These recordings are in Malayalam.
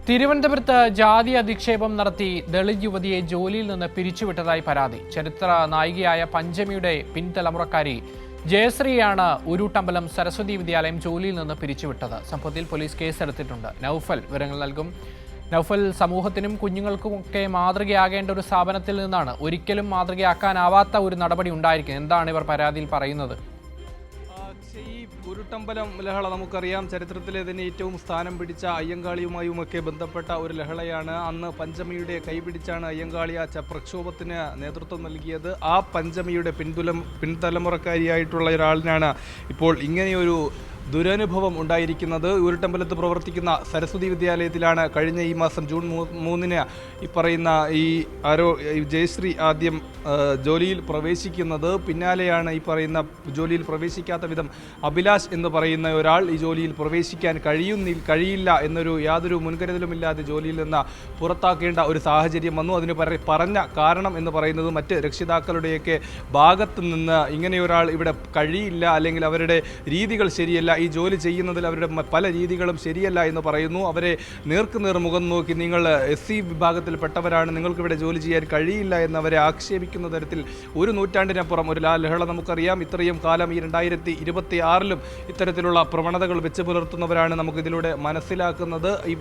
തിരുവനന്തപുരത്ത് ജാതി അധിക്ഷേപം നടത്തി ദളിത് യുവതിയെ ജോലിയിൽ നിന്ന് പിരിച്ചുവിട്ടതായി പരാതി. ചരിത്ര നായികയായ പഞ്ചമിയുടെ പിൻതലമുറക്കാരി ജയശ്രീയാണ് ഉരുട്ടമ്പലം സരസ്വതി വിദ്യാലയം ജോലിയിൽ നിന്ന് പിരിച്ചുവിട്ടത്. സംഭവത്തിൽ പോലീസ് കേസെടുത്തിട്ടുണ്ട്. നൌഫൽ വിവരങ്ങൾ നൽകും. നൌഫൽ, സമൂഹത്തിനും കുഞ്ഞുങ്ങൾക്കുമൊക്കെ മാതൃകയാകേണ്ട ഒരു സ്ഥാപനത്തിൽ നിന്നാണ് ഒരിക്കലും മാതൃകയാക്കാനാവാത്ത ഒരു നടപടി ഉണ്ടായിരിക്കുന്നത്. എന്താണ് ഇവർ പരാതിയിൽ പറയുന്നത്? ഈ ഉരുട്ടമ്പലം ലഹള നമുക്കറിയാം, ചരിത്രത്തിലെ തന്നെ ഏറ്റവും സ്ഥാനം പിടിച്ച അയ്യങ്കാളിയുമായുമൊക്കെ ബന്ധപ്പെട്ട ഒരു ലഹളയാണ്. അന്ന് പഞ്ചമിയുടെ കൈപിടിച്ചാണ് അയ്യങ്കാളി ആ പ്രക്ഷോഭത്തിന് നേതൃത്വം നൽകിയത്. ആ പഞ്ചമിയുടെ പിൻതലമുറക്കാരിയായിട്ടുള്ള ഒരാളിനാണ് ഇപ്പോൾ ഇങ്ങനെയൊരു ദുരനുഭവം ഉണ്ടായിരിക്കുന്നത്. ഉരുട്ടമ്പലത്ത് പ്രവർത്തിക്കുന്ന സരസ്വതി വിദ്യാലയത്തിലാണ് കഴിഞ്ഞ ഈ മാസം ജൂൺ 3-ന് ഈ പറയുന്ന ജയശ്രീ ആദ്യം ജോലിയിൽ പ്രവേശിക്കുന്നത്. പിന്നാലെയാണ് ഈ പറയുന്ന ജോലിയിൽ പ്രവേശിക്കാത്ത വിധം അഭിലാഷ് എന്ന് പറയുന്ന ഒരാൾ ഈ ജോലിയിൽ പ്രവേശിക്കാൻ കഴിയില്ല എന്നൊരു യാതൊരു മുൻകരുതലുമില്ലാതെ ജോലിയിൽ നിന്ന് പുറത്താക്കേണ്ട ഒരു സാഹചര്യം വന്നു. അതിന് പറഞ്ഞ കാരണം എന്ന് പറയുന്നത് മറ്റ് രക്ഷിതാക്കളുടെയൊക്കെ ഭാഗത്ത് നിന്ന് ഇങ്ങനെയൊരാൾ ഇവിടെ കഴിയില്ല, അല്ലെങ്കിൽ അവരുടെ രീതികൾ ശരിയല്ല, ഈ ജോലി ചെയ്യുന്നതിൽ അവരുടെ പല രീതികളും ശരിയല്ല എന്ന് പറയുന്നു. അവരെ നേർക്കുനേർ മുഖം നോക്കി നിങ്ങൾ SC വിഭാഗത്തിൽപ്പെട്ടവരാണ്, നിങ്ങൾക്കിവിടെ ജോലി ചെയ്യാൻ കഴിയില്ല എന്നവരെ ആക്ഷേപിക്കുന്ന തരത്തിൽ ഒരു നൂറ്റാണ്ടിനപ്പുറം ഒരു ലഹള നമുക്കറിയാം. ഇത്രയും കാലം ഈ 2026-ലും ഇത്തരത്തിലുള്ള പ്രവണതകൾ വെച്ച് പുലർത്തുന്നവരാണ് നമുക്കിതിലൂടെ മനസ്സിലാക്കുന്നത്. ഈ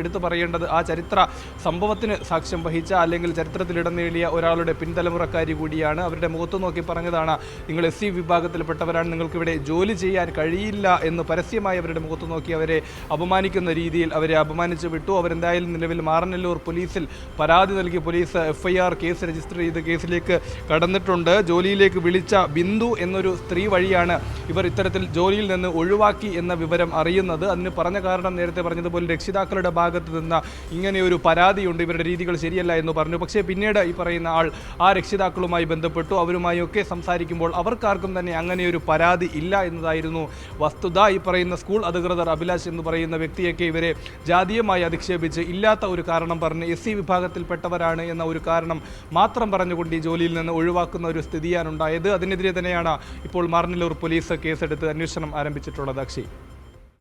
എടുത്തു പറയേണ്ടത് ആ ചരിത്ര സംഭവത്തിന് സാക്ഷ്യം വഹിച്ച, അല്ലെങ്കിൽ ചരിത്രത്തിൽ ഇടം നേടിയ ഒരാളുടെ പിൻതലമുറക്കാരി കൂടിയാണ്. അവരുടെ മുഖത്ത് നോക്കി പറഞ്ഞതാണ്, നിങ്ങൾ SC വിഭാഗത്തിൽപ്പെട്ടവരാണ്, നിങ്ങൾക്കിവിടെ ജോലി ചെയ്യാൻ കഴിയില്ല എന്ന് പരസ്യമായി അവരുടെ മുഖത്ത് നോക്കി അവരെ അപമാനിക്കുന്ന രീതിയിൽ അവരെ അപമാനിച്ചു വിട്ടു. അവരെന്തായാലും നിലവിൽ മാറനല്ലൂർ പോലീസിൽ പരാതി നൽകി. പോലീസ് FIR കേസ് രജിസ്റ്റർ ചെയ്ത് കേസിലേക്ക് കടന്നിട്ടുണ്ട്. ജോലിയിലേക്ക് വിളിച്ച ബിന്ദു എന്നൊരു സ്ത്രീ വഴിയാണ് ഇവർ ഇത്തരത്തിൽ ജോലിയിൽ നിന്ന് ഒഴിവാക്കി എന്ന വിവരം അറിയുന്നത്. അതിന് പറഞ്ഞ കാരണം നേരത്തെ പറഞ്ഞതുപോലെ രക്ഷിതാക്കളുടെ ഭാഗത്ത് നിന്ന് ഇങ്ങനെയൊരു പരാതിയുണ്ട്, ഇവരുടെ രീതികൾ ശരിയല്ല എന്ന് പറഞ്ഞു. പക്ഷേ പിന്നീട് ഈ പറയുന്ന ആൾ ആ രക്ഷിതാക്കളുമായി ബന്ധപ്പെട്ടു. അവരുമായൊക്കെ സംസാരിക്കുമ്പോൾ അവർക്കാർക്കും തന്നെ അങ്ങനെയൊരു പരാതി ഇല്ല എന്നതായിരുന്നു വസ്തുത. ഈ പറയുന്ന സ്കൂൾ അധികൃതർ അഭിലാഷ് എന്ന് പറയുന്ന വ്യക്തിയൊക്കെ ഇവരെ ജാതീയമായി അധിക്ഷേപിച്ച് ഇല്ലാത്ത ഒരു കാരണം പറഞ്ഞ് SC വിഭാഗത്തിൽപ്പെട്ടവരാണ് എന്ന ഒരു കാരണം മാത്രം പറഞ്ഞുകൊണ്ട് ഈ ജോലിയിൽ നിന്ന് ഒഴിവാക്കുന്ന ഒരു സ്ഥിതിയാണ് ഉണ്ടായത്. അതിനെതിരെ തന്നെയാണ് ഇപ്പോൾ മാറനല്ലൂർ പോലീസ് കേസെടുത്ത് അന്വേഷണം ആരംഭിച്ചിട്ടുള്ളത്. അക്ഷയ്.